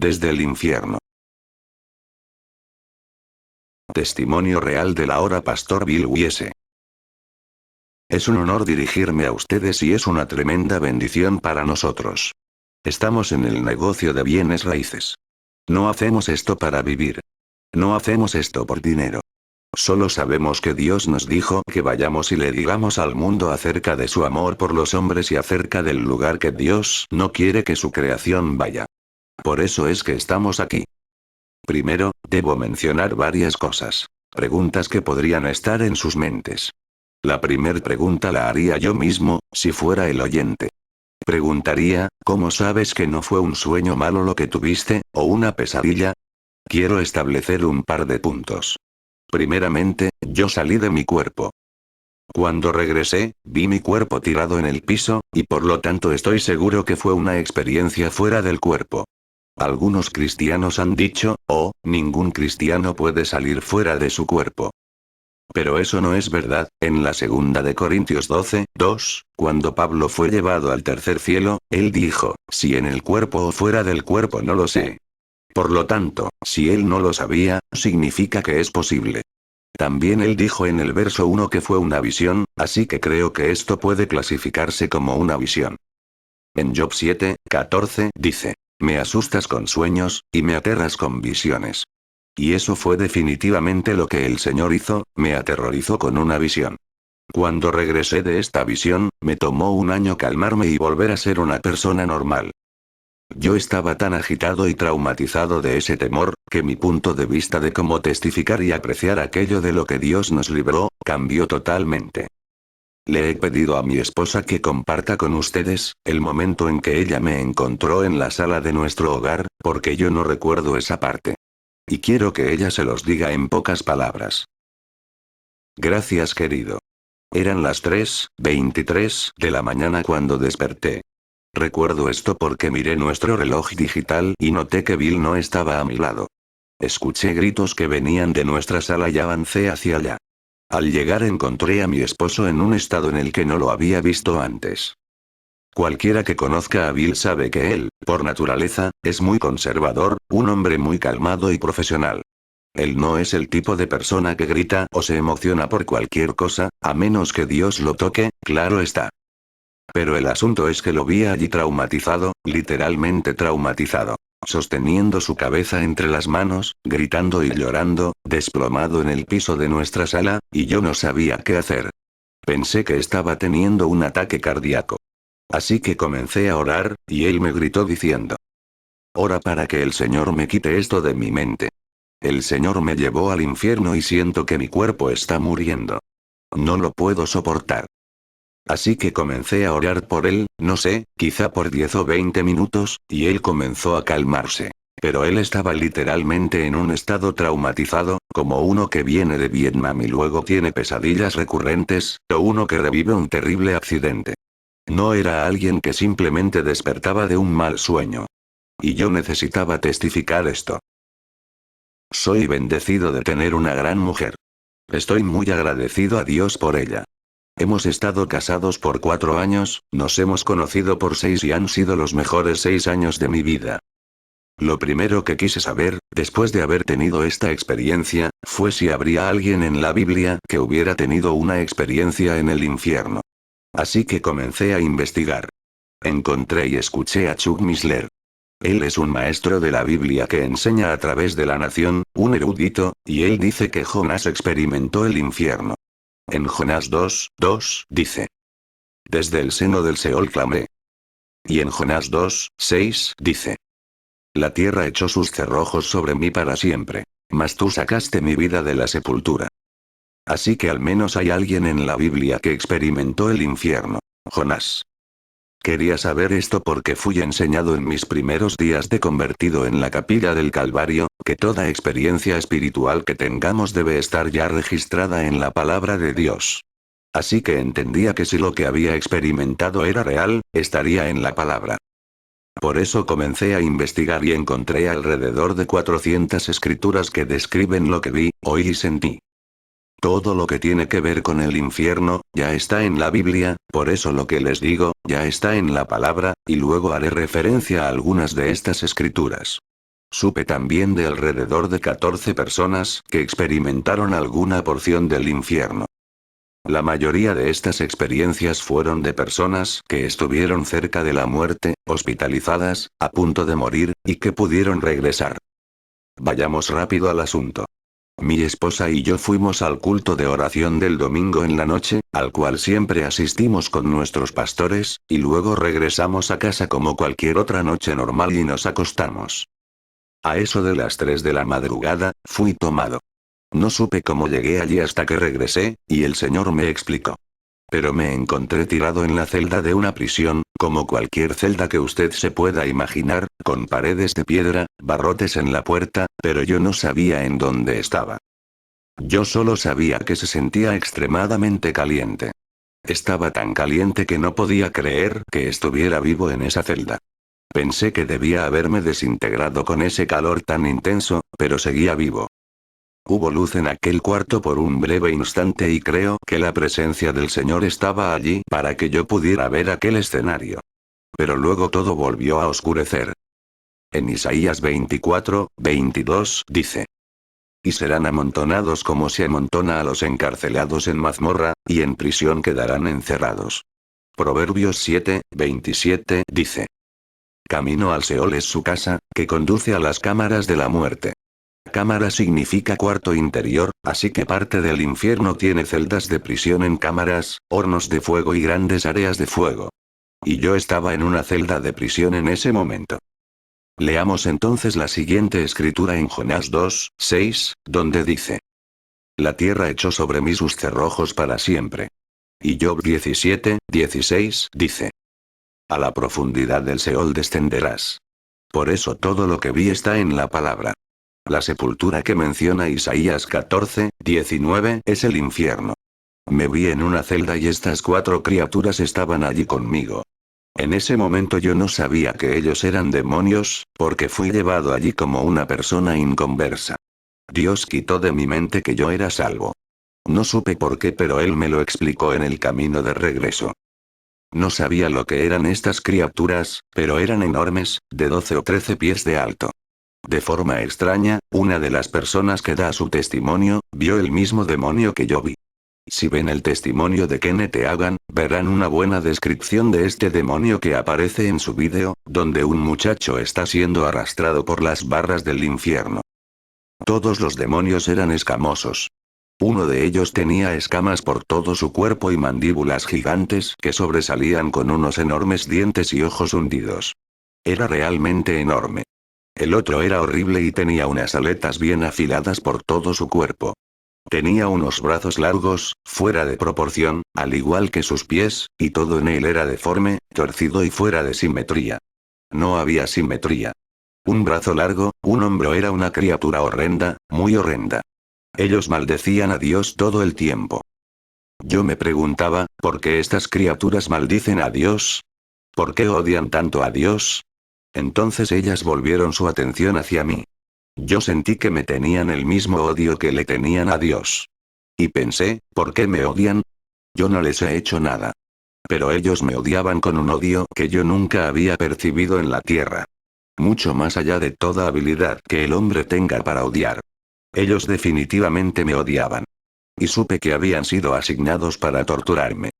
desde el infierno. Testimonio real del ahora pastor Bill Wiese. Es un honor dirigirme a ustedes y es una tremenda bendición para nosotros. Estamos en el negocio de bienes raíces. No hacemos esto para vivir. No hacemos esto por dinero. Solo sabemos que Dios nos dijo que vayamos y le digamos al mundo acerca de su amor por los hombres y acerca del lugar que Dios no quiere que su creación vaya. Por eso es que estamos aquí. Primero, debo mencionar varias cosas. Preguntas que podrían estar en sus mentes. La primer pregunta la haría yo mismo, si fuera el oyente. Preguntaría, ¿cómo sabes que no fue un sueño malo lo que tuviste, o una pesadilla? Quiero establecer un par de puntos. Primeramente, yo salí de mi cuerpo. Cuando regresé, vi mi cuerpo tirado en el piso, y por lo tanto estoy seguro que fue una experiencia fuera del cuerpo. Algunos cristianos han dicho, oh, ningún cristiano puede salir fuera de su cuerpo. Pero eso no es verdad. En la segunda de Corintios 12:2, cuando Pablo fue llevado al tercer cielo, él dijo, si en el cuerpo o fuera del cuerpo no lo sé. Por lo tanto, si él no lo sabía, significa que es posible. También él dijo en el verso 1 que fue una visión, así que creo que esto puede clasificarse como una visión. En Job 7:14 dice, me asustas con sueños, y me aterras con visiones. Y eso fue definitivamente lo que el Señor hizo, me aterrorizó con una visión. Cuando regresé de esta visión, me tomó un año calmarme y volver a ser una persona normal. Yo estaba tan agitado y traumatizado de ese temor, que mi punto de vista de cómo testificar y apreciar aquello de lo que Dios nos libró, cambió totalmente. Le he pedido a mi esposa que comparta con ustedes, el momento en que ella me encontró en la sala de nuestro hogar, porque yo no recuerdo esa parte. Y quiero que ella se los diga en pocas palabras. Gracias, querido. Eran las 3:23 de la mañana cuando desperté. Recuerdo esto porque miré nuestro reloj digital y noté que Bill no estaba a mi lado. Escuché gritos que venían de nuestra sala y avancé hacia allá. Al llegar encontré a mi esposo en un estado en el que no lo había visto antes. Cualquiera que conozca a Bill sabe que él, por naturaleza, es muy conservador, un hombre muy calmado y profesional. Él no es el tipo de persona que grita o se emociona por cualquier cosa, a menos que Dios lo toque, claro está. Pero el asunto es que lo vi allí traumatizado, literalmente traumatizado, sosteniendo su cabeza entre las manos, gritando y llorando, desplomado en el piso de nuestra sala, y yo no sabía qué hacer. Pensé que estaba teniendo un ataque cardíaco. Así que comencé a orar, y él me gritó diciendo: ora para que el Señor me quite esto de mi mente. El Señor me llevó al infierno y siento que mi cuerpo está muriendo. No lo puedo soportar. Así que comencé a orar por él, no sé, quizá por 10 o 20 minutos, y él comenzó a calmarse. Pero él estaba literalmente en un estado traumatizado, como uno que viene de Vietnam y luego tiene pesadillas recurrentes, o uno que revive un terrible accidente. No era alguien que simplemente despertaba de un mal sueño. Y yo necesitaba testificar esto. Soy bendecido de tener una gran mujer. Estoy muy agradecido a Dios por ella. Hemos estado casados por 4 años, nos hemos conocido por 6 y han sido los mejores 6 años de mi vida. Lo primero que quise saber, después de haber tenido esta experiencia, fue si habría alguien en la Biblia que hubiera tenido una experiencia en el infierno. Así que comencé a investigar. Encontré y escuché a Chuck Missler. Él es un maestro de la Biblia que enseña a través de la nación, un erudito, y él dice que Jonás experimentó el infierno. En Jonás 2:2 dice: desde el seno del Seol clamé. Y en Jonás 2:6 dice: la tierra echó sus cerrojos sobre mí para siempre. Mas tú sacaste mi vida de la sepultura. Así que al menos hay alguien en la Biblia que experimentó el infierno. Jonás. Quería saber esto porque fui enseñado en mis primeros días de convertido en la capilla del Calvario, que toda experiencia espiritual que tengamos debe estar ya registrada en la palabra de Dios. Así que entendía que si lo que había experimentado era real, estaría en la palabra. Por eso comencé a investigar y encontré alrededor de 400 escrituras que describen lo que vi, oí y sentí. Todo lo que tiene que ver con el infierno, ya está en la Biblia, por eso lo que les digo, ya está en la palabra, y luego haré referencia a algunas de estas escrituras. Supe también de alrededor de 14 personas que experimentaron alguna porción del infierno. La mayoría de estas experiencias fueron de personas que estuvieron cerca de la muerte, hospitalizadas, a punto de morir, y que pudieron regresar. Vayamos rápido al asunto. Mi esposa y yo fuimos al culto de oración del domingo en la noche, al cual siempre asistimos con nuestros pastores, y luego regresamos a casa como cualquier otra noche normal y nos acostamos. A eso de las 3 de la madrugada, fui tomado. No supe cómo llegué allí hasta que regresé, y el Señor me explicó. Pero me encontré tirado en la celda de una prisión, como cualquier celda que usted se pueda imaginar, con paredes de piedra, barrotes en la puerta, pero yo no sabía en dónde estaba. Yo solo sabía que se sentía extremadamente caliente. Estaba tan caliente que no podía creer que estuviera vivo en esa celda. Pensé que debía haberme desintegrado con ese calor tan intenso, pero seguía vivo. Hubo luz en aquel cuarto por un breve instante y creo que la presencia del Señor estaba allí para que yo pudiera ver aquel escenario. Pero luego todo volvió a oscurecer. En Isaías 24:22 dice: y serán amontonados como se amontona a los encarcelados en mazmorra, y en prisión quedarán encerrados. Proverbios 7:27 dice: camino al Seol es su casa, que conduce a las cámaras de la muerte. Cámara significa cuarto interior, así que parte del infierno tiene celdas de prisión en cámaras, hornos de fuego y grandes áreas de fuego. Y yo estaba en una celda de prisión en ese momento. Leamos entonces la siguiente escritura en Jonás 2:6, donde dice: la tierra echó sobre mí sus cerrojos para siempre. Y Job 17:16 dice: a la profundidad del Seol descenderás. Por eso todo lo que vi está en la palabra. La sepultura que menciona Isaías 14:19 es el infierno. Me vi en una celda y estas 4 criaturas estaban allí conmigo. En ese momento yo no sabía que ellos eran demonios, porque fui llevado allí como una persona inconversa. Dios quitó de mi mente que yo era salvo. No supe por qué, pero Él me lo explicó en el camino de regreso. No sabía lo que eran estas criaturas, pero eran enormes, de 12 o 13 pies de alto. De forma extraña, una de las personas que da su testimonio, vio el mismo demonio que yo vi. Si ven el testimonio de Kenneth Hagin, verán una buena descripción de este demonio que aparece en su vídeo, donde un muchacho está siendo arrastrado por las barras del infierno. Todos los demonios eran escamosos. Uno de ellos tenía escamas por todo su cuerpo y mandíbulas gigantes que sobresalían con unos enormes dientes y ojos hundidos. Era realmente enorme. El otro era horrible y tenía unas aletas bien afiladas por todo su cuerpo. Tenía unos brazos largos, fuera de proporción, al igual que sus pies, y todo en él era deforme, torcido y fuera de simetría. No había simetría. Un brazo largo, un hombro, era una criatura horrenda, muy horrenda. Ellos maldecían a Dios todo el tiempo. Yo me preguntaba, ¿por qué estas criaturas maldicen a Dios? ¿Por qué odian tanto a Dios? Entonces ellas volvieron su atención hacia mí. Yo sentí que me tenían el mismo odio que le tenían a Dios. Y pensé, ¿por qué me odian? Yo no les he hecho nada. Pero ellos me odiaban con un odio que yo nunca había percibido en la tierra. Mucho más allá de toda habilidad que el hombre tenga para odiar. Ellos definitivamente me odiaban. Y supe que habían sido asignados para torturarme.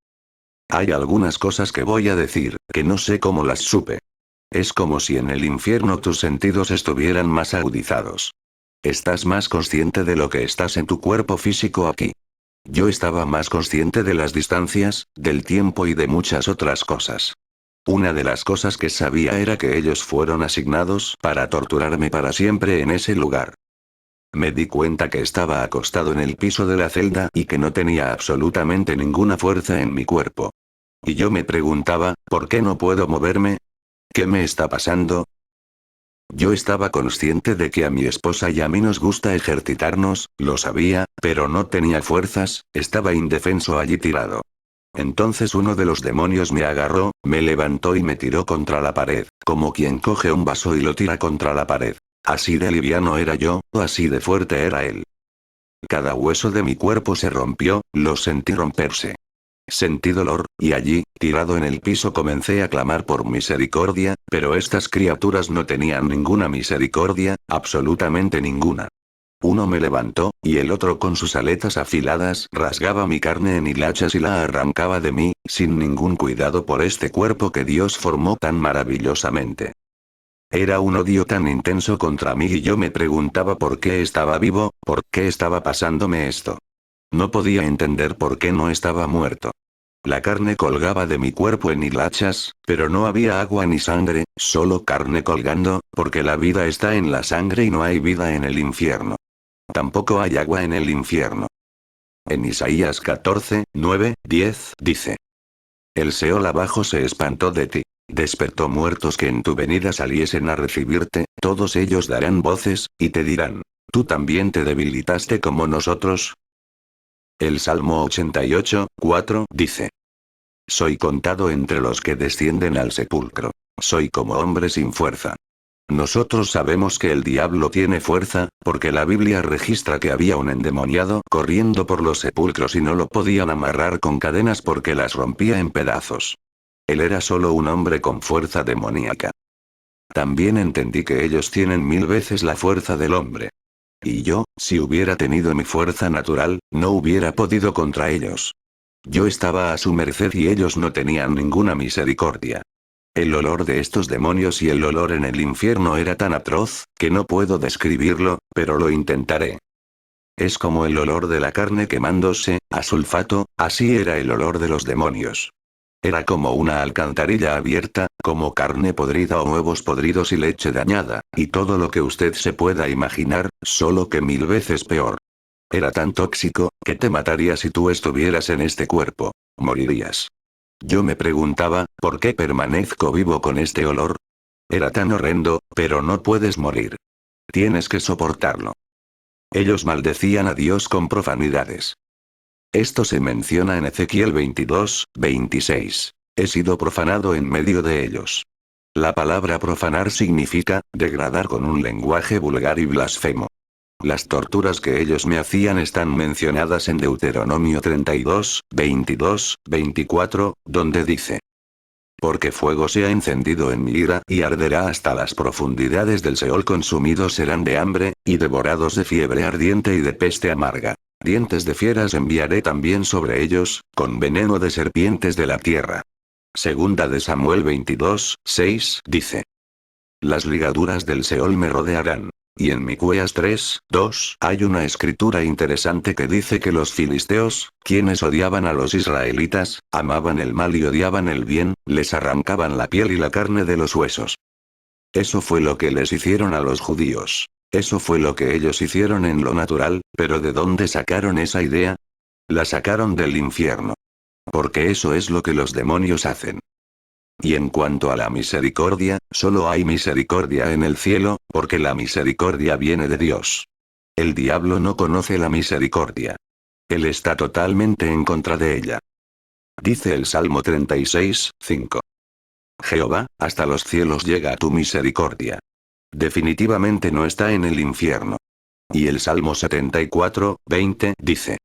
Hay algunas cosas que voy a decir, que no sé cómo las supe. Es como si en el infierno tus sentidos estuvieran más agudizados. Estás más consciente de lo que estás en tu cuerpo físico aquí. Yo estaba más consciente de las distancias, del tiempo y de muchas otras cosas. Una de las cosas que sabía era que ellos fueron asignados para torturarme para siempre en ese lugar. Me di cuenta que estaba acostado en el piso de la celda y que no tenía absolutamente ninguna fuerza en mi cuerpo. Y yo me preguntaba, ¿por qué no puedo moverme? ¿Qué me está pasando? Yo estaba consciente de que a mi esposa y a mí nos gusta ejercitarnos, lo sabía, pero no tenía fuerzas, estaba indefenso allí tirado. Entonces uno de los demonios me agarró, me levantó y me tiró contra la pared, como quien coge un vaso y lo tira contra la pared. Así de liviano era yo, o así de fuerte era él. Cada hueso de mi cuerpo se rompió, lo sentí romperse. Sentí dolor, y allí, tirado en el piso comencé a clamar por misericordia, pero estas criaturas no tenían ninguna misericordia, absolutamente ninguna. Uno me levantó, y el otro con sus aletas afiladas rasgaba mi carne en hilachas y la arrancaba de mí, sin ningún cuidado por este cuerpo que Dios formó tan maravillosamente. Era un odio tan intenso contra mí y yo me preguntaba por qué estaba vivo, por qué estaba pasándome esto. No podía entender por qué no estaba muerto. La carne colgaba de mi cuerpo en hilachas, pero no había agua ni sangre, solo carne colgando, porque la vida está en la sangre y no hay vida en el infierno. Tampoco hay agua en el infierno. En Isaías 14, 9, 10, dice: El Seol abajo se espantó de ti. Despertó muertos que en tu venida saliesen a recibirte, todos ellos darán voces, y te dirán: ¿Tú también te debilitaste como nosotros? El Salmo 88, 4, dice: Soy contado entre los que descienden al sepulcro. Soy como hombre sin fuerza. Nosotros sabemos que el diablo tiene fuerza, porque la Biblia registra que había un endemoniado corriendo por los sepulcros y no lo podían amarrar con cadenas porque las rompía en pedazos. Él era solo un hombre con fuerza demoníaca. También entendí que ellos tienen 1000 veces la fuerza del hombre. Y yo, si hubiera tenido mi fuerza natural, no hubiera podido contra ellos. Yo estaba a su merced y ellos no tenían ninguna misericordia. El olor de estos demonios y el olor en el infierno era tan atroz, que no puedo describirlo, pero lo intentaré. Es como el olor de la carne quemándose, a sulfato, así era el olor de los demonios. Era como una alcantarilla abierta, como carne podrida o huevos podridos y leche dañada, y todo lo que usted se pueda imaginar, solo que 1000 veces peor. Era tan tóxico, que te mataría si tú estuvieras en este cuerpo. Morirías. Yo me preguntaba, ¿por qué permanezco vivo con este olor? Era tan horrendo, pero no puedes morir. Tienes que soportarlo. Ellos maldecían a Dios con profanidades. Esto se menciona en Ezequiel 22, 26. He sido profanado en medio de ellos. La palabra profanar significa, degradar con un lenguaje vulgar y blasfemo. Las torturas que ellos me hacían están mencionadas en Deuteronomio 32, 22, 24, donde dice: Porque fuego se ha encendido en mi ira y arderá hasta las profundidades del Seol, consumidos serán de hambre, y devorados de fiebre ardiente y de peste amarga. Dientes de fieras enviaré también sobre ellos, con veneno de serpientes de la tierra. Segunda de Samuel 22, 6, dice: Las ligaduras del Seol me rodearán. Y en Micueas 3, 2, hay una escritura interesante que dice que los filisteos, quienes odiaban a los israelitas, amaban el mal y odiaban el bien, les arrancaban la piel y la carne de los huesos. Eso fue lo que les hicieron a los judíos. Eso fue lo que ellos hicieron en lo natural, pero ¿de dónde sacaron esa idea? La sacaron del infierno. Porque eso es lo que los demonios hacen. Y en cuanto a la misericordia, solo hay misericordia en el cielo, porque la misericordia viene de Dios. El diablo no conoce la misericordia. Él está totalmente en contra de ella. Dice el Salmo 36, 5. Jehová, hasta los cielos llega tu misericordia. Definitivamente no está en el infierno. Y el Salmo 74, 20, dice: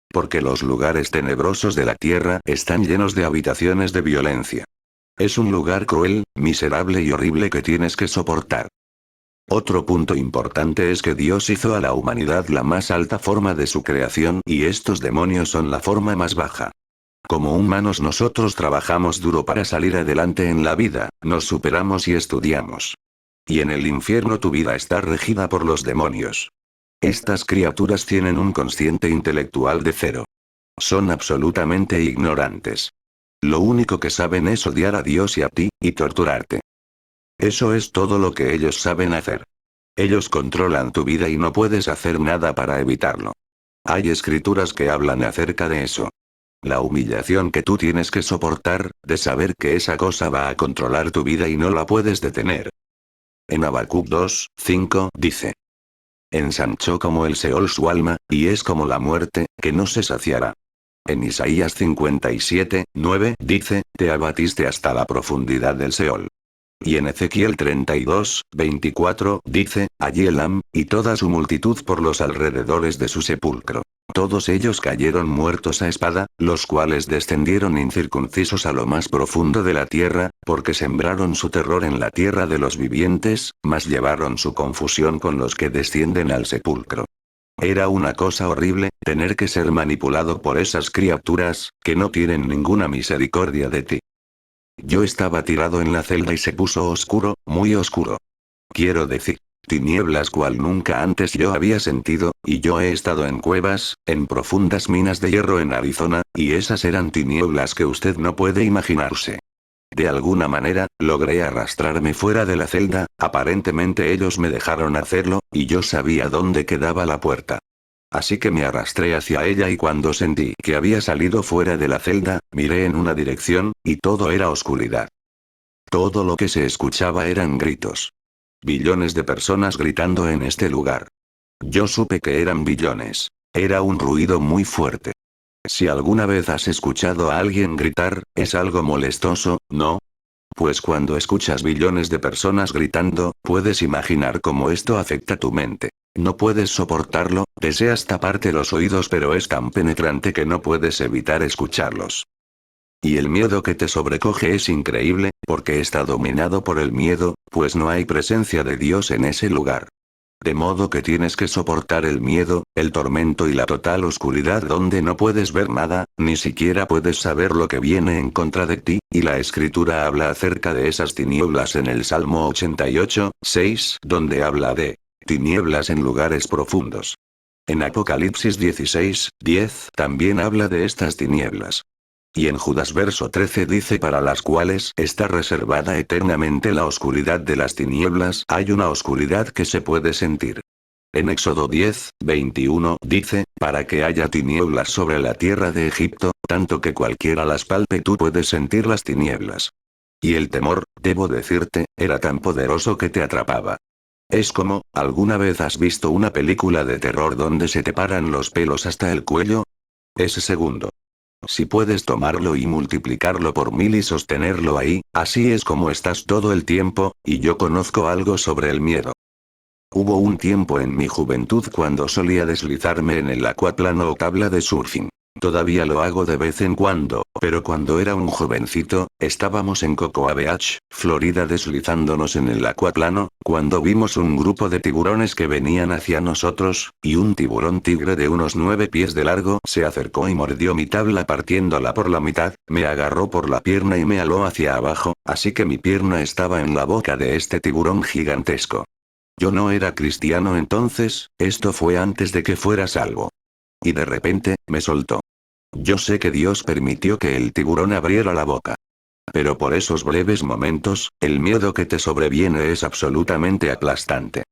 Porque los lugares tenebrosos de la tierra están llenos de habitaciones de violencia. Es un lugar cruel, miserable y horrible que tienes que soportar. Otro punto importante es que Dios hizo a la humanidad la más alta forma de su creación y estos demonios son la forma más baja. Como humanos nosotros trabajamos duro para salir adelante en la vida, nos superamos y estudiamos. Y en el infierno tu vida está regida por los demonios. Estas criaturas tienen un consciente intelectual de cero. Son absolutamente ignorantes. Lo único que saben es odiar a Dios y a ti, y torturarte. Eso es todo lo que ellos saben hacer. Ellos controlan tu vida y no puedes hacer nada para evitarlo. Hay escrituras que hablan acerca de eso. La humillación que tú tienes que soportar, de saber que esa cosa va a controlar tu vida y no la puedes detener. En Habacuc 2, 5, dice: Ensanchó como el Seol su alma, y es como la muerte, que no se saciará. En Isaías 57, 9, dice: Te abatiste hasta la profundidad del Seol. Y en Ezequiel 32:24, dice, allí Elam, y toda su multitud por los alrededores de su sepulcro. Todos ellos cayeron muertos a espada, los cuales descendieron incircuncisos a lo más profundo de la tierra, porque sembraron su terror en la tierra de los vivientes, mas llevaron su confusión con los que descienden al sepulcro. Era una cosa horrible, tener que ser manipulado por esas criaturas, que no tienen ninguna misericordia de ti. Yo estaba tirado en la celda y se puso oscuro, muy oscuro. Quiero decir, tinieblas cual nunca antes yo había sentido, y yo he estado en cuevas, en profundas minas de hierro en Arizona, y esas eran tinieblas que usted no puede imaginarse. De alguna manera, logré arrastrarme fuera de la celda, aparentemente ellos me dejaron hacerlo, y yo sabía dónde quedaba la puerta. Así que me arrastré hacia ella y cuando sentí que había salido fuera de la celda, miré en una dirección, y todo era oscuridad. Todo lo que se escuchaba eran gritos. Billones de personas gritando en este lugar. Yo supe que eran billones. Era un ruido muy fuerte. Si alguna vez has escuchado a alguien gritar, es algo molestoso, ¿no? Pues cuando escuchas billones de personas gritando, puedes imaginar cómo esto afecta tu mente. No puedes soportarlo, deseas taparte los oídos pero es tan penetrante que no puedes evitar escucharlos. Y el miedo que te sobrecoge es increíble, porque está dominado por el miedo, pues no hay presencia de Dios en ese lugar. De modo que tienes que soportar el miedo, el tormento y la total oscuridad donde no puedes ver nada, ni siquiera puedes saber lo que viene en contra de ti, y la escritura habla acerca de esas tinieblas en el Salmo 88:6, donde habla de tinieblas en lugares profundos. En Apocalipsis 16:10 también habla de estas tinieblas. Y en Judas verso 13 dice para las cuales está reservada eternamente la oscuridad de las tinieblas, hay una oscuridad que se puede sentir. En Éxodo 10:21 dice, para que haya tinieblas sobre la tierra de Egipto, tanto que cualquiera las palpe tú puedes sentir las tinieblas. Y el temor, debo decirte, era tan poderoso que te atrapaba. Es como, ¿alguna vez has visto una película de terror donde se te paran los pelos hasta el cuello? Ese segundo. Si puedes tomarlo y multiplicarlo por 1000 y sostenerlo ahí, así es como estás todo el tiempo, y yo conozco algo sobre el miedo. Hubo un tiempo en mi juventud cuando solía deslizarme en el acuaplano o tabla de surfing. Todavía lo hago de vez en cuando, pero cuando era un jovencito, estábamos en Cocoa Beach, Florida deslizándonos en el acuaplano, cuando vimos un grupo de tiburones que venían hacia nosotros, y un tiburón tigre de unos 9 pies de largo se acercó y mordió mi tabla partiéndola por la mitad, me agarró por la pierna y me aló hacia abajo, así que mi pierna estaba en la boca de este tiburón gigantesco. Yo no era cristiano entonces, esto fue antes de que fuera salvo. Y de repente, me soltó. Yo sé que Dios permitió que el tiburón abriera la boca. Pero por esos breves momentos, el miedo que te sobreviene es absolutamente aplastante.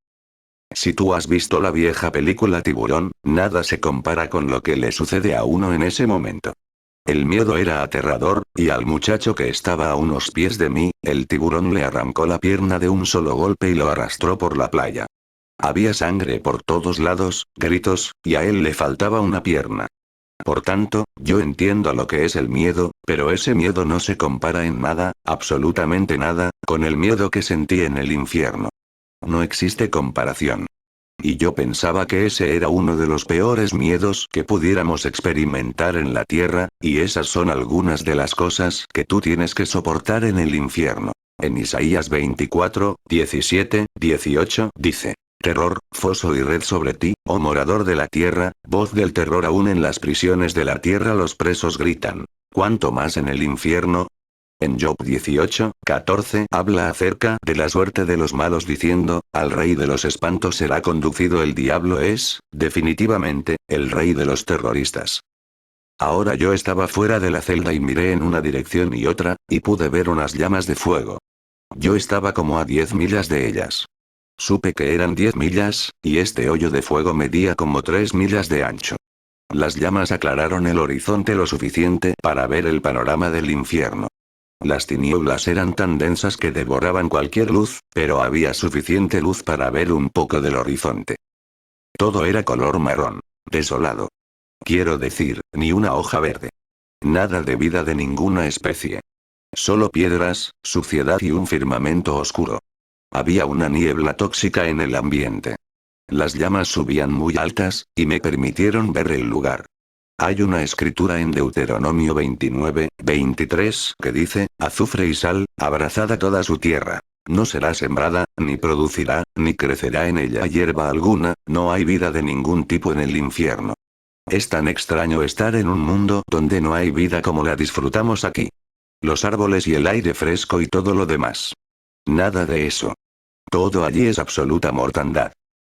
Si tú has visto la vieja película Tiburón, nada se compara con lo que le sucede a uno en ese momento. El miedo era aterrador, y al muchacho que estaba a unos pies de mí, el tiburón le arrancó la pierna de un solo golpe y lo arrastró por la playa. Había sangre por todos lados, gritos, y a él le faltaba una pierna. Por tanto, yo entiendo lo que es el miedo, pero ese miedo no se compara en nada, absolutamente nada, con el miedo que sentí en el infierno. No existe comparación. Y yo pensaba que ese era uno de los peores miedos que pudiéramos experimentar en la tierra, y esas son algunas de las cosas que tú tienes que soportar en el infierno. En Isaías 24:17-18 dice. Terror, foso y red sobre ti, oh morador de la tierra, voz del terror aún en las prisiones de la tierra los presos gritan. ¿Cuánto más en el infierno? En Job 18:14 habla acerca de la suerte de los malos diciendo, al rey de los espantos será conducido el diablo es, definitivamente, el rey de los terroristas. Ahora yo estaba fuera de la celda y miré en una dirección y otra, y pude ver unas llamas de fuego. Yo estaba como a 10 millas de ellas. Supe que eran 10 millas, y este hoyo de fuego medía como 3 millas de ancho. Las llamas aclararon el horizonte lo suficiente para ver el panorama del infierno. Las tinieblas eran tan densas que devoraban cualquier luz, pero había suficiente luz para ver un poco del horizonte. Todo era color marrón. Desolado. Quiero decir, ni una hoja verde. Nada de vida de ninguna especie. Solo piedras, suciedad y un firmamento oscuro. Había una niebla tóxica en el ambiente. Las llamas subían muy altas, y me permitieron ver el lugar. Hay una escritura en Deuteronomio 29, 23, que dice, azufre y sal, abrazada toda su tierra. No será sembrada, ni producirá, ni crecerá en ella hierba alguna, no hay vida de ningún tipo en el infierno. Es tan extraño estar en un mundo donde no hay vida como la disfrutamos aquí. Los árboles y el aire fresco y todo lo demás. Nada de eso. Todo allí es absoluta mortandad.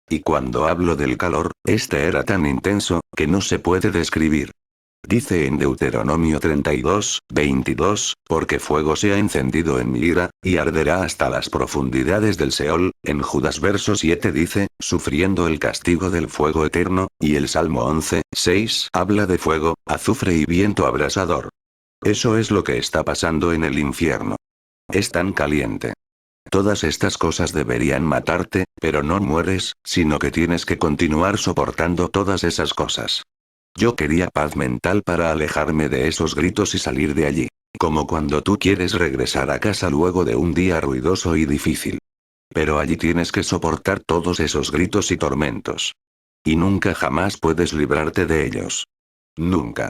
Y cuando hablo del calor, este era tan intenso, que no se puede describir. Dice en Deuteronomio 32, 22, porque fuego se ha encendido en mi ira, y arderá hasta las profundidades del Seol. En Judas verso 7 dice, sufriendo el castigo del fuego eterno, y el Salmo 11, 6 habla de fuego, azufre y viento abrasador. Eso es lo que está pasando en el infierno. Es tan caliente. Todas estas cosas deberían matarte, pero no mueres, sino que tienes que continuar soportando todas esas cosas. Yo quería paz mental para alejarme de esos gritos y salir de allí. Como cuando tú quieres regresar a casa luego de un día ruidoso y difícil. Pero allí tienes que soportar todos esos gritos y tormentos. Y nunca jamás puedes librarte de ellos. Nunca.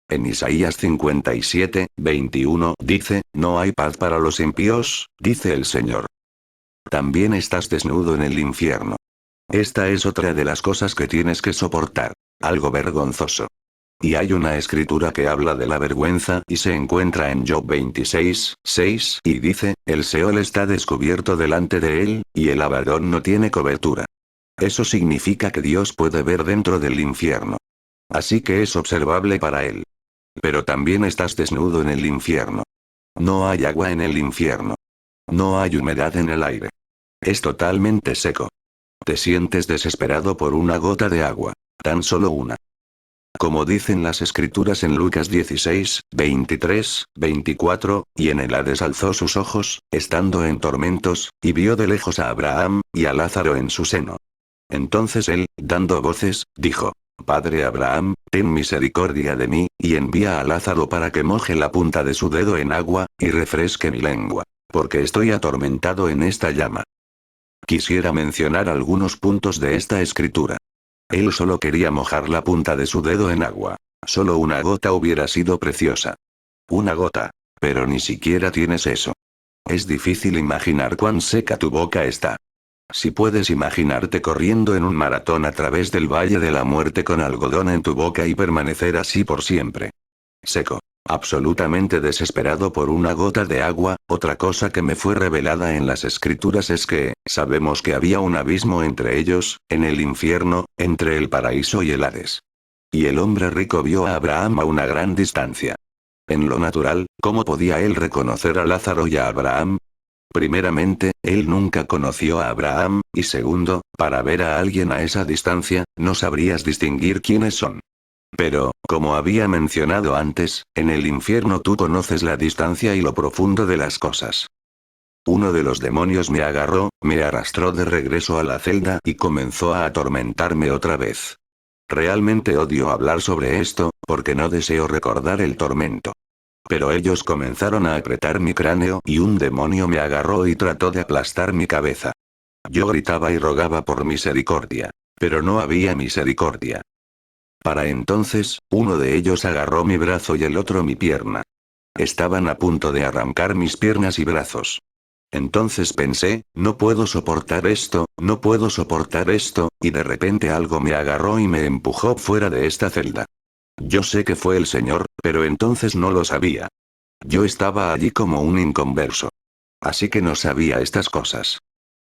En Isaías 57, 21 dice, no hay paz para los impíos, dice el Señor. También estás desnudo en el infierno. Esta es otra de las cosas que tienes que soportar. Algo vergonzoso. Y hay una escritura que habla de la vergüenza y se encuentra en Job 26, 6 y dice, el Seol está descubierto delante de él, y el Abadón no tiene cobertura. Eso significa que Dios puede ver dentro del infierno. Así que es observable para él. Pero también estás desnudo en el infierno. No hay agua en el infierno. No hay humedad en el aire. Es totalmente seco. Te sientes desesperado por una gota de agua. Tan solo una. Como dicen las escrituras en Lucas 16, 23, 24, y en el Hades alzó sus ojos, estando en tormentos, y vio de lejos a Abraham, y a Lázaro en su seno. Entonces él, dando voces, dijo, Padre Abraham, ten misericordia de mí, y envía a Lázaro para que moje la punta de su dedo en agua, y refresque mi lengua, porque estoy atormentado en esta llama. Quisiera mencionar algunos puntos de esta escritura. Él solo quería mojar la punta de su dedo en agua. Solo una gota hubiera sido preciosa. Una gota. Pero ni siquiera tienes eso. Es difícil imaginar cuán seca tu boca está. Si puedes imaginarte corriendo en un maratón a través del Valle de la Muerte con algodón en tu boca y permanecer así por siempre. Seco. Absolutamente desesperado por una gota de agua. Otra cosa que me fue revelada en las escrituras es que, sabemos que había un abismo entre ellos, en el infierno, entre el paraíso y el Hades. Y el hombre rico vio a Abraham a una gran distancia. En lo natural, ¿cómo podía él reconocer a Lázaro y a Abraham? Primeramente, él nunca conoció a Abraham, y segundo, para ver a alguien a esa distancia, no sabrías distinguir quiénes son. Pero, como había mencionado antes, en el infierno tú conoces la distancia y lo profundo de las cosas. Uno de los demonios me agarró, me arrastró de regreso a la celda y comenzó a atormentarme otra vez. Realmente odio hablar sobre esto, porque no deseo recordar el tormento. Pero ellos comenzaron a apretar mi cráneo y un demonio me agarró y trató de aplastar mi cabeza. Yo gritaba y rogaba por misericordia. Pero no había misericordia. Para entonces, uno de ellos agarró mi brazo y el otro mi pierna. Estaban a punto de arrancar mis piernas y brazos. Entonces pensé, no puedo soportar esto, no puedo soportar esto, y de repente algo me agarró y me empujó fuera de esta celda. Yo sé que fue el Señor, pero entonces no lo sabía. Yo estaba allí como un inconverso. Así que no sabía estas cosas.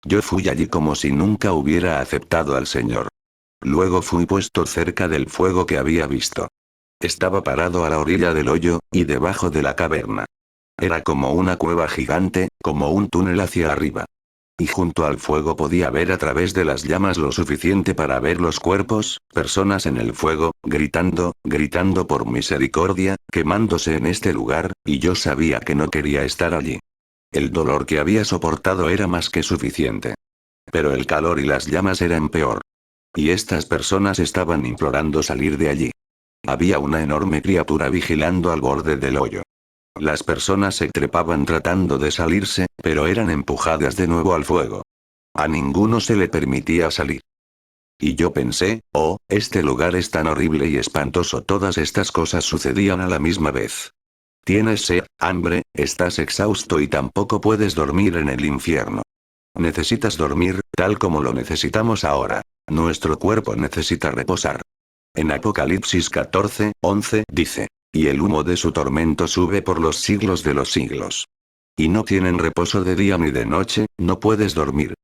Yo fui allí como si nunca hubiera aceptado al Señor. Luego fui puesto cerca del fuego que había visto. Estaba parado a la orilla del hoyo, y debajo de la caverna. Era como una cueva gigante, como un túnel hacia arriba. Y junto al fuego podía ver a través de las llamas lo suficiente para ver los cuerpos, personas en el fuego, gritando, gritando por misericordia, quemándose en este lugar, y yo sabía que no quería estar allí. El dolor que había soportado era más que suficiente. Pero el calor y las llamas eran peor. Y estas personas estaban implorando salir de allí. Había una enorme criatura vigilando al borde del hoyo. Las personas se trepaban tratando de salirse, pero eran empujadas de nuevo al fuego. A ninguno se le permitía salir. Y yo pensé, oh, este lugar es tan horrible y espantoso. Todas estas cosas sucedían a la misma vez. Tienes sed, hambre, estás exhausto y tampoco puedes dormir en el infierno. Necesitas dormir, tal como lo necesitamos ahora. Nuestro cuerpo necesita reposar. En Apocalipsis 14:11 dice, y el humo de su tormento sube por los siglos de los siglos. Y no tienen reposo de día ni de noche, no puedes dormir.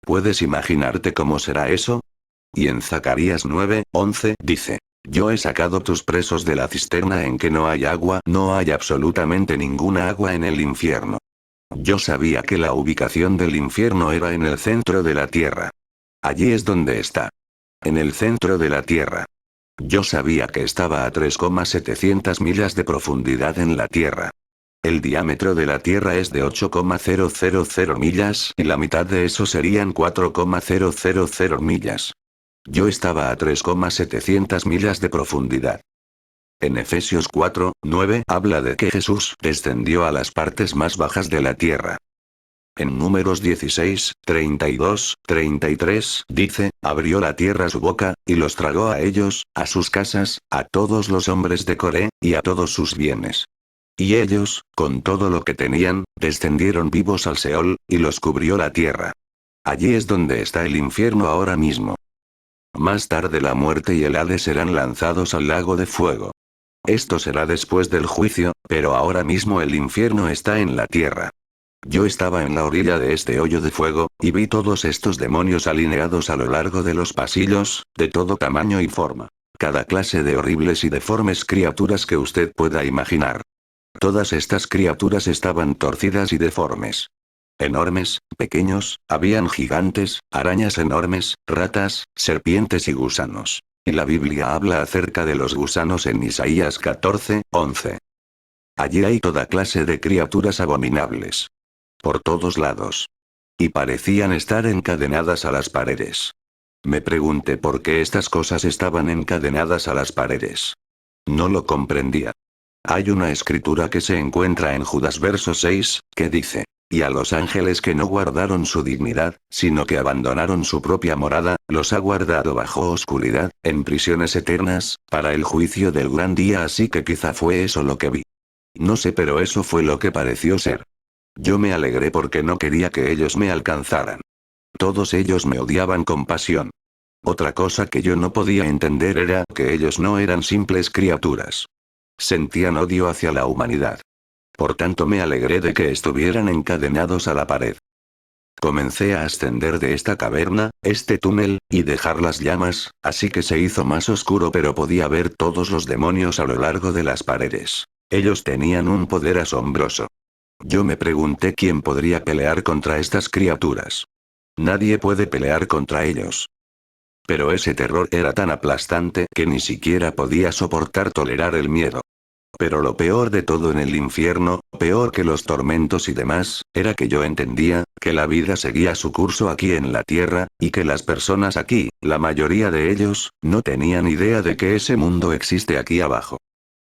¿Puedes imaginarte cómo será eso? Y en Zacarías 9:11 dice, yo he sacado tus presos de la cisterna en que no hay agua, no hay absolutamente ninguna agua en el infierno. Yo sabía que la ubicación del infierno era en el centro de la tierra. Allí es donde está. En el centro de la tierra. Yo sabía que estaba a 3,700 millas de profundidad en la tierra. El diámetro de la Tierra es de 8,000 millas y la mitad de eso serían 4,000 millas. Yo estaba a 3,700 millas de profundidad. En Efesios 4:9 habla de que Jesús descendió a las partes más bajas de la tierra. En Números 16:32-33 dice, abrió la tierra su boca, y los tragó a ellos, a sus casas, a todos los hombres de Coré, y a todos sus bienes. Y ellos, con todo lo que tenían, descendieron vivos al Seol, y los cubrió la tierra. Allí es donde está el infierno ahora mismo. Más tarde la muerte y el Hades serán lanzados al lago de fuego. Esto será después del juicio, pero ahora mismo el infierno está en la tierra. Yo estaba en la orilla de este hoyo de fuego, y vi todos estos demonios alineados a lo largo de los pasillos, de todo tamaño y forma. Cada clase de horribles y deformes criaturas que usted pueda imaginar. Todas estas criaturas estaban torcidas y deformes. Enormes, pequeños, habían gigantes, arañas enormes, ratas, serpientes y gusanos. Y la Biblia habla acerca de los gusanos en Isaías 14:11. Allí hay toda clase de criaturas abominables. Por todos lados. Y parecían estar encadenadas a las paredes. Me pregunté por qué estas cosas estaban encadenadas a las paredes. No lo comprendía. Hay una escritura que se encuentra en Judas verso 6, que dice, y a los ángeles que no guardaron su dignidad, sino que abandonaron su propia morada, los ha guardado bajo oscuridad, en prisiones eternas, para el juicio del gran día. Así que quizá fue eso lo que vi. No sé, pero eso fue lo que pareció ser. Yo me alegré porque no quería que ellos me alcanzaran. Todos ellos me odiaban con pasión. Otra cosa que yo no podía entender era que ellos no eran simples criaturas. Sentían odio hacia la humanidad. Por tanto me alegré de que estuvieran encadenados a la pared. Comencé a ascender de esta caverna, este túnel, y dejar las llamas, así que se hizo más oscuro, pero podía ver todos los demonios a lo largo de las paredes. Ellos tenían un poder asombroso. Yo me pregunté quién podría pelear contra estas criaturas. Nadie puede pelear contra ellos. Pero ese terror era tan aplastante que ni siquiera podía soportar tolerar el miedo. Pero lo peor de todo en el infierno, peor que los tormentos y demás, era que yo entendía, que la vida seguía su curso aquí en la tierra, y que las personas aquí, la mayoría de ellos, no tenían idea de que ese mundo existe aquí abajo.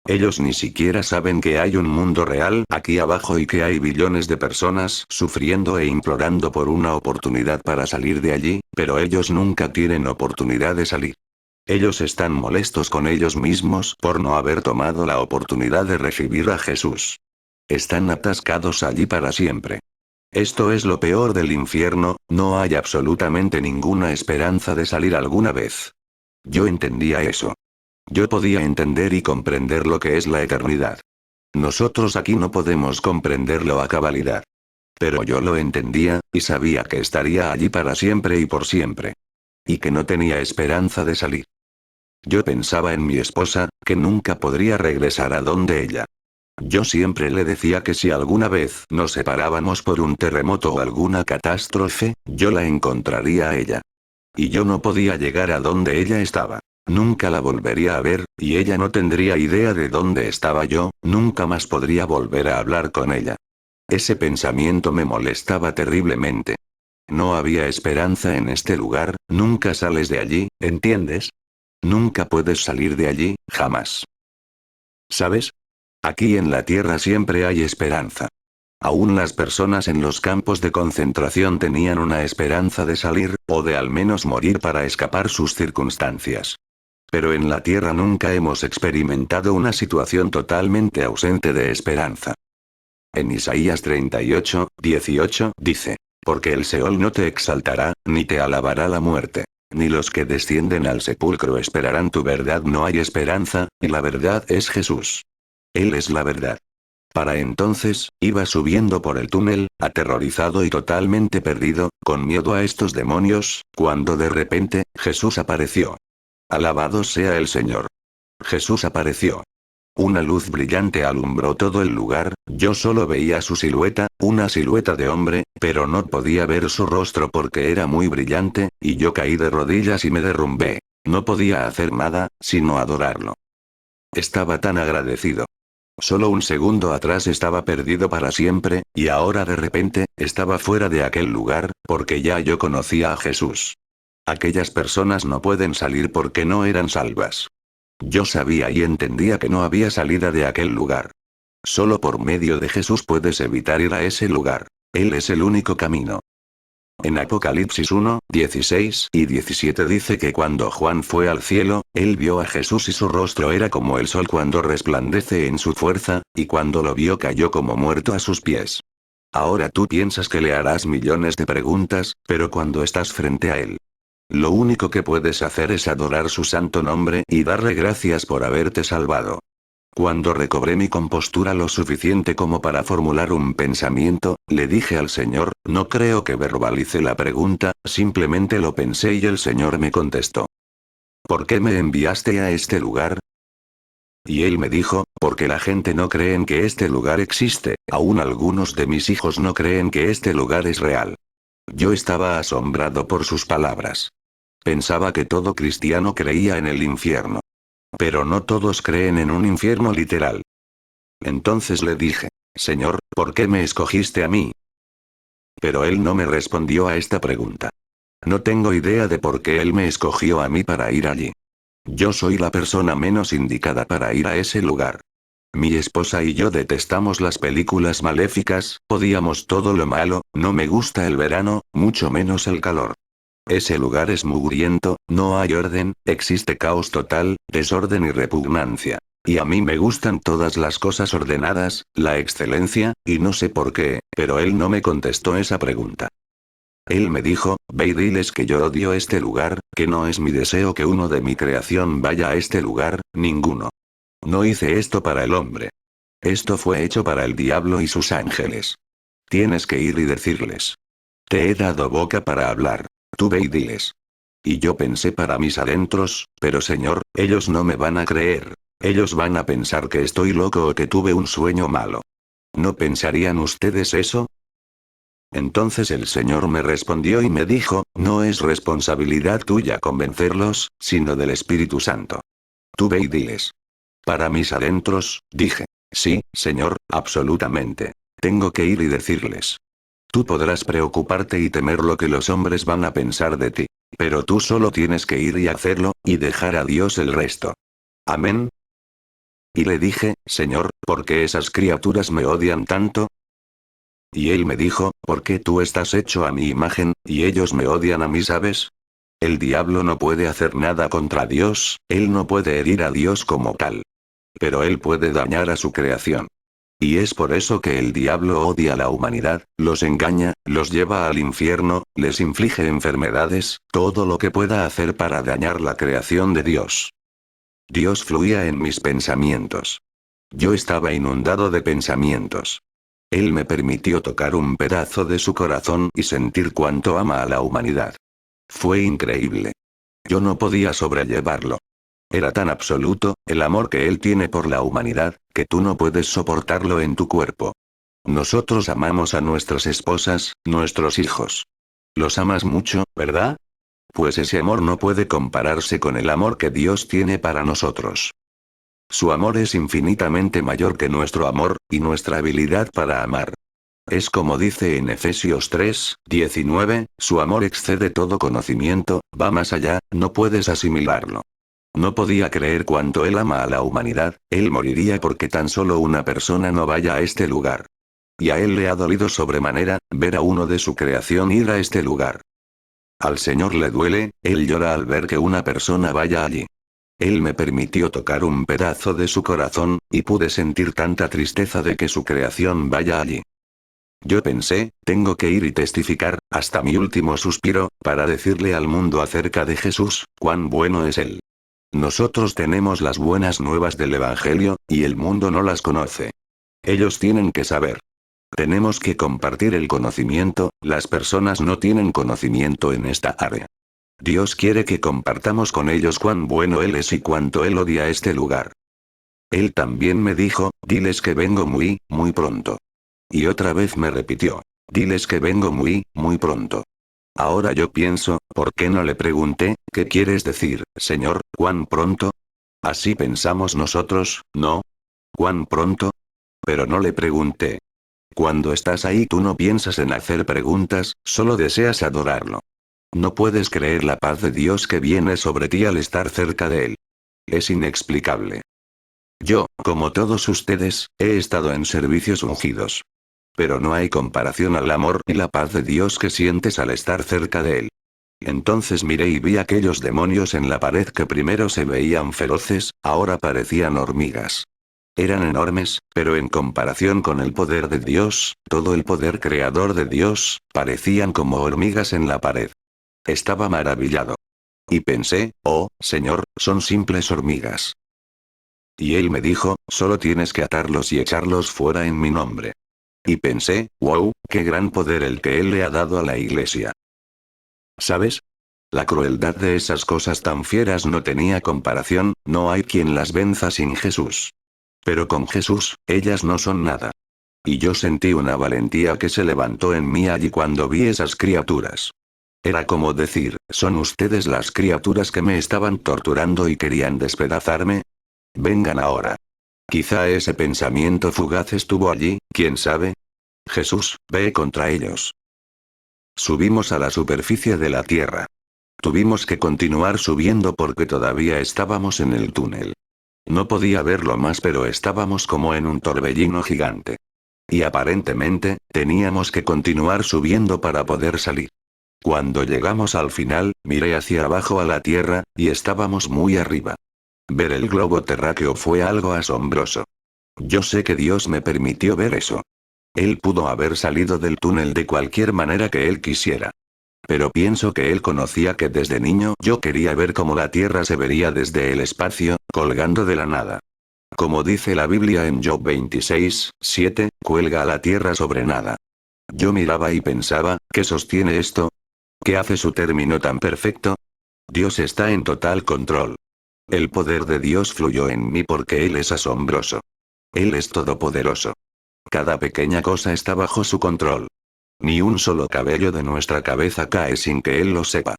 Ellos ni siquiera saben que hay un mundo real aquí abajo y que hay billones de personas sufriendo e implorando por una oportunidad para salir de allí, pero ellos nunca tienen oportunidad de salir. Ellos están molestos con ellos mismos por no haber tomado la oportunidad de recibir a Jesús. Están atascados allí para siempre. Esto es lo peor del infierno, no hay absolutamente ninguna esperanza de salir alguna vez. Yo entendía eso. Yo podía entender y comprender lo que es la eternidad. Nosotros aquí no podemos comprenderlo a cabalidad. Pero yo lo entendía, y sabía que estaría allí para siempre y por siempre. Y que no tenía esperanza de salir. Yo pensaba en mi esposa, que nunca podría regresar a donde ella. Yo siempre le decía que si alguna vez nos separábamos por un terremoto o alguna catástrofe, yo la encontraría a ella. Y yo no podía llegar a donde ella estaba. Nunca la volvería a ver, y ella no tendría idea de dónde estaba yo, nunca más podría volver a hablar con ella. Ese pensamiento me molestaba terriblemente. No había esperanza en este lugar, nunca sales de allí, ¿entiendes? Nunca puedes salir de allí, jamás. ¿Sabes? Aquí en la Tierra siempre hay esperanza. Aún las personas en los campos de concentración tenían una esperanza de salir, o de al menos morir para escapar sus circunstancias. Pero en la Tierra nunca hemos experimentado una situación totalmente ausente de esperanza. En Isaías 38, 18, dice: Porque el Seol no te exaltará, ni te alabará la muerte. Ni los que descienden al sepulcro esperarán tu verdad. No hay esperanza, y la verdad es Jesús. Él es la verdad. Para entonces, iba subiendo por el túnel, aterrorizado y totalmente perdido, con miedo a estos demonios, cuando de repente, Jesús apareció. Alabado sea el Señor. Jesús apareció. Una luz brillante alumbró todo el lugar, yo solo veía su silueta, una silueta de hombre, pero no podía ver su rostro porque era muy brillante, y yo caí de rodillas y me derrumbé. No podía hacer nada, sino adorarlo. Estaba tan agradecido. Solo un segundo atrás estaba perdido para siempre, y ahora de repente, estaba fuera de aquel lugar, porque ya yo conocía a Jesús. Aquellas personas no pueden salir porque no eran salvas. Yo sabía y entendía que no había salida de aquel lugar. Solo por medio de Jesús puedes evitar ir a ese lugar. Él es el único camino. En Apocalipsis 1, 16 y 17 dice que cuando Juan fue al cielo, él vio a Jesús y su rostro era como el sol cuando resplandece en su fuerza, y cuando lo vio cayó como muerto a sus pies. Ahora tú piensas que le harás millones de preguntas, pero cuando estás frente a él, lo único que puedes hacer es adorar su santo nombre y darle gracias por haberte salvado. Cuando recobré mi compostura lo suficiente como para formular un pensamiento, le dije al Señor, no creo que verbalice la pregunta, simplemente lo pensé y el Señor me contestó. ¿Por qué me enviaste a este lugar? Y él me dijo, porque la gente no cree en que este lugar existe, aún algunos de mis hijos no creen que este lugar es real. Yo estaba asombrado por sus palabras. Pensaba que todo cristiano creía en el infierno. Pero no todos creen en un infierno literal. Entonces le dije, Señor, ¿por qué me escogiste a mí? Pero él no me respondió a esta pregunta. No tengo idea de por qué él me escogió a mí para ir allí. Yo soy la persona menos indicada para ir a ese lugar. Mi esposa y yo detestamos las películas maléficas, odiamos todo lo malo, no me gusta el verano, mucho menos el calor. Ese lugar es mugriento, no hay orden, existe caos total, desorden y repugnancia. Y a mí me gustan todas las cosas ordenadas, la excelencia, y no sé por qué, pero él no me contestó esa pregunta. Él me dijo, ve y diles que yo odio este lugar, que no es mi deseo que uno de mi creación vaya a este lugar, ninguno. No hice esto para el hombre. Esto fue hecho para el diablo y sus ángeles. Tienes que ir y decirles. Te he dado boca para hablar. Tú ve y diles. Y yo pensé para mis adentros, pero Señor, ellos no me van a creer. Ellos van a pensar que estoy loco o que tuve un sueño malo. ¿No pensarían ustedes eso? Entonces el Señor me respondió y me dijo, no es responsabilidad tuya convencerlos, sino del Espíritu Santo. Tú ve y diles. Para mis adentros, dije. Sí, Señor, absolutamente. Tengo que ir y decirles. Tú podrás preocuparte y temer lo que los hombres van a pensar de ti. Pero tú solo tienes que ir y hacerlo, y dejar a Dios el resto. Amén. Y le dije, Señor, ¿por qué esas criaturas me odian tanto? Y él me dijo, porque tú estás hecho a mi imagen, y ellos me odian a mí, ¿sabes? El diablo no puede hacer nada contra Dios, él no puede herir a Dios como tal. Pero él puede dañar a su creación. Y es por eso que el diablo odia a la humanidad, los engaña, los lleva al infierno, les inflige enfermedades, todo lo que pueda hacer para dañar la creación de Dios. Dios fluía en mis pensamientos. Yo estaba inundado de pensamientos. Él me permitió tocar un pedazo de su corazón y sentir cuánto ama a la humanidad. Fue increíble. Yo no podía sobrellevarlo. Era tan absoluto, el amor que él tiene por la humanidad, que tú no puedes soportarlo en tu cuerpo. Nosotros amamos a nuestras esposas, nuestros hijos. Los amas mucho, ¿verdad? Pues ese amor no puede compararse con el amor que Dios tiene para nosotros. Su amor es infinitamente mayor que nuestro amor, y nuestra habilidad para amar. Es como dice en Efesios 3, 19, su amor excede todo conocimiento, va más allá, no puedes asimilarlo. No podía creer cuánto él ama a la humanidad, él moriría porque tan solo una persona no vaya a este lugar. Y a él le ha dolido sobremanera, ver a uno de su creación ir a este lugar. Al Señor le duele, él llora al ver que una persona vaya allí. Él me permitió tocar un pedazo de su corazón, y pude sentir tanta tristeza de que su creación vaya allí. Yo pensé, tengo que ir y testificar, hasta mi último suspiro, para decirle al mundo acerca de Jesús, cuán bueno es Él. Nosotros tenemos las buenas nuevas del Evangelio, y el mundo no las conoce. Ellos tienen que saber. Tenemos que compartir el conocimiento, las personas no tienen conocimiento en esta área. Dios quiere que compartamos con ellos cuán bueno Él es y cuánto Él odia este lugar. Él también me dijo, diles que vengo muy, muy pronto. Y otra vez me repitió, diles que vengo muy, muy pronto. Ahora yo pienso, ¿por qué no le pregunté, qué quieres decir, Señor, cuán pronto? Así pensamos nosotros, ¿no? ¿Cuán pronto? Pero no le pregunté. Cuando estás ahí tú no piensas en hacer preguntas, solo deseas adorarlo. No puedes creer la paz de Dios que viene sobre ti al estar cerca de Él. Es inexplicable. Yo, como todos ustedes, he estado en servicios ungidos. Pero no hay comparación al amor y la paz de Dios que sientes al estar cerca de Él. Entonces miré y vi aquellos demonios en la pared que primero se veían feroces, ahora parecían hormigas. Eran enormes, pero en comparación con el poder de Dios, todo el poder creador de Dios, parecían como hormigas en la pared. Estaba maravillado. Y pensé, oh, Señor, son simples hormigas. Y él me dijo, solo tienes que atarlos y echarlos fuera en mi nombre. Y pensé, wow, qué gran poder el que él le ha dado a la iglesia. ¿Sabes? La crueldad de esas cosas tan fieras no tenía comparación, no hay quien las venza sin Jesús. Pero con Jesús, ellas no son nada. Y yo sentí una valentía que se levantó en mí allí cuando vi esas criaturas. Era como decir, ¿son ustedes las criaturas que me estaban torturando y querían despedazarme? Vengan ahora. Quizá ese pensamiento fugaz estuvo allí, ¿quién sabe? Jesús, ve contra ellos. Subimos a la superficie de la Tierra. Tuvimos que continuar subiendo porque todavía estábamos en el túnel. No podía verlo más pero estábamos como en un torbellino gigante. Y aparentemente, teníamos que continuar subiendo para poder salir. Cuando llegamos al final, miré hacia abajo a la Tierra, y estábamos muy arriba. Ver el globo terráqueo fue algo asombroso. Yo sé que Dios me permitió ver eso. Él pudo haber salido del túnel de cualquier manera que él quisiera. Pero pienso que él conocía que desde niño yo quería ver cómo la Tierra se vería desde el espacio, colgando de la nada. Como dice la Biblia en Job 26:7, cuelga a la Tierra sobre nada. Yo miraba y pensaba, ¿qué sostiene esto? ¿Qué hace su término tan perfecto? Dios está en total control. El poder de Dios fluyó en mí porque Él es asombroso. Él es todopoderoso. Cada pequeña cosa está bajo su control. Ni un solo cabello de nuestra cabeza cae sin que Él lo sepa.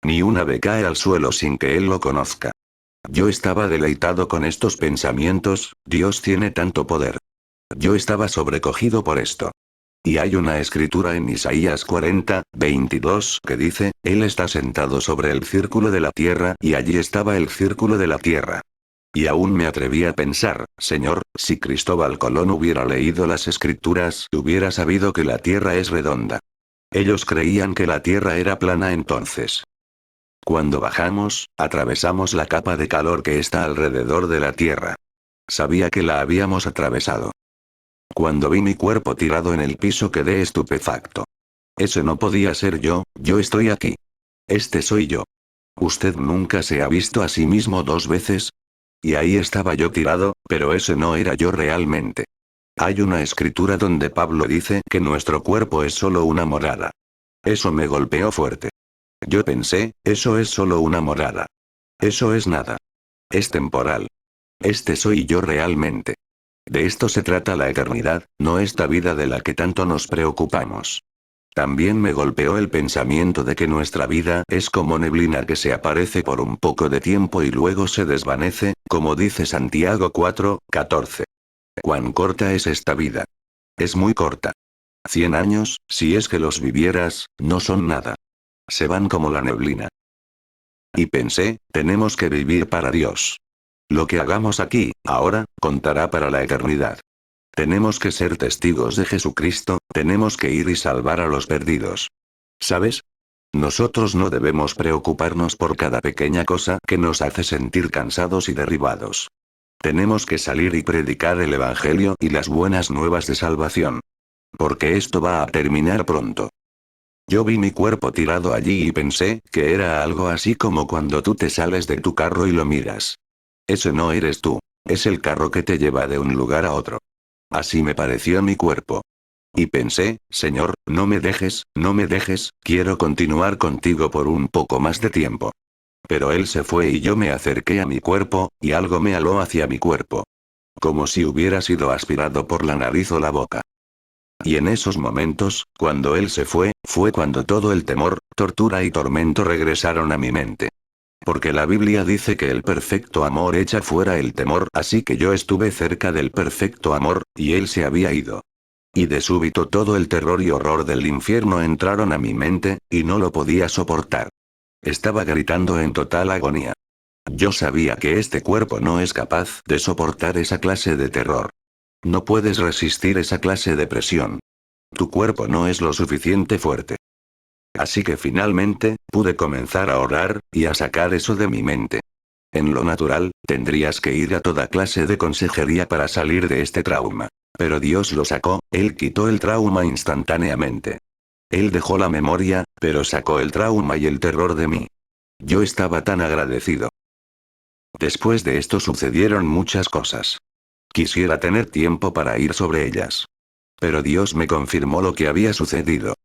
Ni un ave cae al suelo sin que Él lo conozca. Yo estaba deleitado con estos pensamientos, Dios tiene tanto poder. Yo estaba sobrecogido por esto. Y hay una escritura en Isaías 40:22 que dice, Él está sentado sobre el círculo de la tierra y allí estaba el círculo de la tierra. Y aún me atreví a pensar, Señor, si Cristóbal Colón hubiera leído las escrituras, hubiera sabido que la tierra es redonda. Ellos creían que la tierra era plana entonces. Cuando bajamos, atravesamos la capa de calor que está alrededor de la tierra. Sabía que la habíamos atravesado. Cuando vi mi cuerpo tirado en el piso quedé estupefacto. Ese no podía ser yo estoy aquí. Este soy yo. ¿Usted nunca se ha visto a sí mismo dos veces? Y ahí estaba yo tirado, pero ese no era yo realmente. Hay una escritura donde Pablo dice que nuestro cuerpo es solo una morada. Eso me golpeó fuerte. Yo pensé, eso es solo una morada. Eso es nada. Es temporal. Este soy yo realmente. De esto se trata la eternidad, no esta vida de la que tanto nos preocupamos. También me golpeó el pensamiento de que nuestra vida es como neblina que se aparece por un poco de tiempo y luego se desvanece, como dice Santiago 4:14. ¿Cuán corta es esta vida? Es muy corta. 100 años, si es que los vivieras, no son nada. Se van como la neblina. Y pensé, tenemos que vivir para Dios. Lo que hagamos aquí, ahora, contará para la eternidad. Tenemos que ser testigos de Jesucristo, tenemos que ir y salvar a los perdidos. ¿Sabes? Nosotros no debemos preocuparnos por cada pequeña cosa que nos hace sentir cansados y derribados. Tenemos que salir y predicar el Evangelio y las buenas nuevas de salvación. Porque esto va a terminar pronto. Yo vi mi cuerpo tirado allí y pensé que era algo así como cuando tú te sales de tu carro y lo miras. Ese no eres tú. Es el carro que te lleva de un lugar a otro. Así me pareció mi cuerpo. Y pensé, Señor, no me dejes, no me dejes, quiero continuar contigo por un poco más de tiempo. Pero él se fue y yo me acerqué a mi cuerpo, y algo me aló hacia mi cuerpo. Como si hubiera sido aspirado por la nariz o la boca. Y en esos momentos, cuando él se fue, fue cuando todo el temor, tortura y tormento regresaron a mi mente. Porque la Biblia dice que el perfecto amor echa fuera el temor, así que yo estuve cerca del perfecto amor, y él se había ido. Y de súbito todo el terror y horror del infierno entraron a mi mente, y no lo podía soportar. Estaba gritando en total agonía. Yo sabía que este cuerpo no es capaz de soportar esa clase de terror. No puedes resistir esa clase de presión. Tu cuerpo no es lo suficiente fuerte. Así que finalmente, pude comenzar a orar, y a sacar eso de mi mente. En lo natural, tendrías que ir a toda clase de consejería para salir de este trauma. Pero Dios lo sacó, Él quitó el trauma instantáneamente. Él dejó la memoria, pero sacó el trauma y el terror de mí. Yo estaba tan agradecido. Después de esto sucedieron muchas cosas. Quisiera tener tiempo para ir sobre ellas. Pero Dios me confirmó lo que había sucedido.